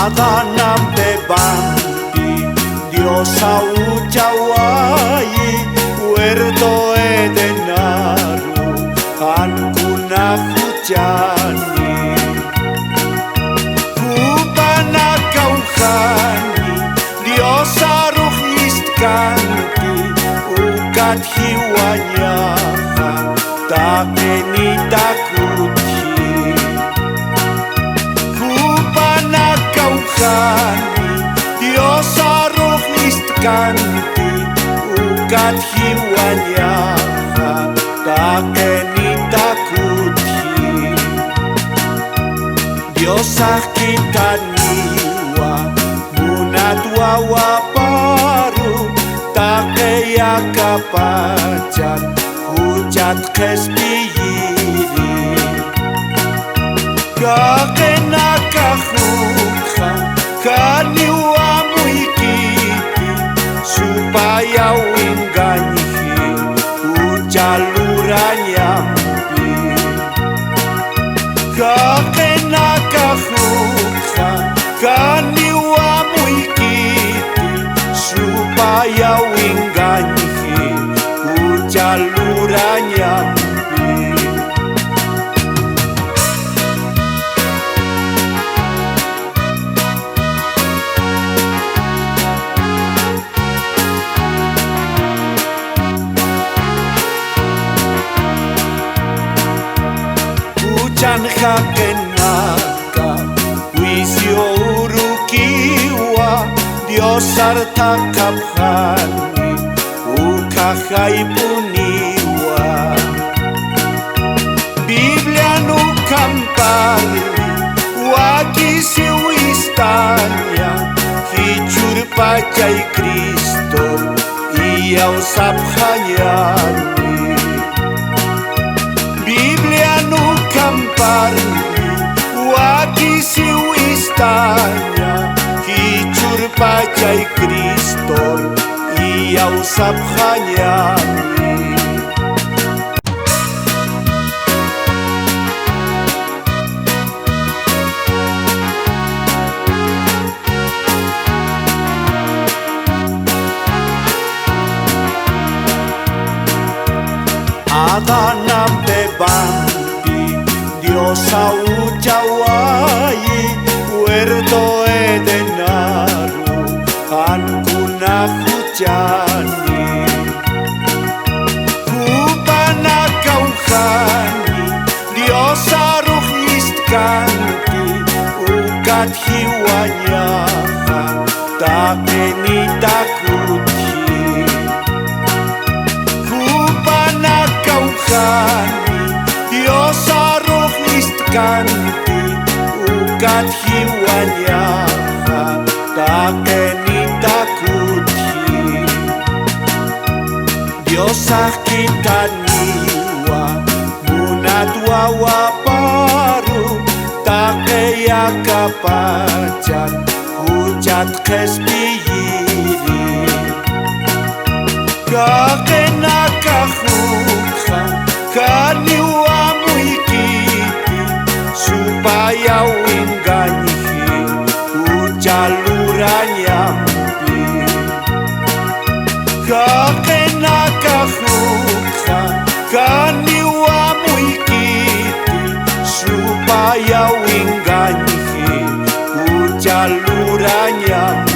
Adanam bebanti Dios auchawai huerto edenaru ankuna hujani Kubana kauhani Dios aruh istkanti ukat hiwanyaha takeni takuti Dios aruh istkanti ukat hiwanyaha takeni takuti Dios akitaniwa munatwa waparu takeya kapacat hujat kespiyiri kakena kahukha kaniwa muikiti supaya winganyihi ujaluranyampi kakena kahukha kaniwa muikiti supaya winganyihi ujaluranyampi Chanha kenaka wisyo urukiwa Dios artakaphani ukahai puniwa Biblia no kampari wakisi wistanya hijur pacai Kristo iyau sabhanyani Biblia no kampari wakisi wistanya hijur pacai Kristo iyau sabhanyani Adanam bebanti Dios auchawai huerto edenaru ankuna hujani Kubana kauhani Dios aruh istkanti ukat hiwanyaha takeni takuti Dios aruh istkanti ukat hiwanyaha takeni takuti Dios akitaniwa munatwa waparu takeya kapacat hujat kespiyiri kakena kahukha kaniwa muikiti supaya winganyihi ujaluranyampi kakena kahukha kaniwa muikiti supaya winganyihi ujaluranyampi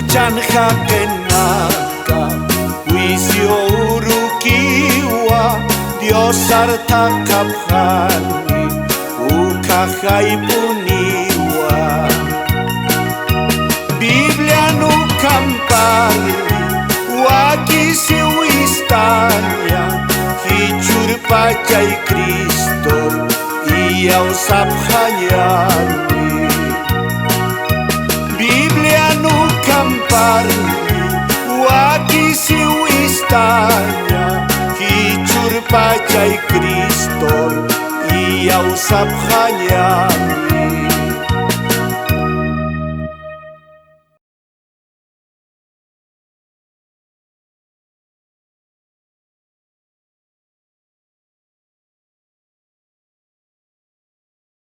Chanha kenaka wisyo urukiwa Dios artakaphani ukahai puniwa Biblia no kampari wakisi wistanya hijur pacai Kristo iyau sabhanyani Biblia no kampari wakisi wistanya hijur pacai Kristo iyau sabhanyani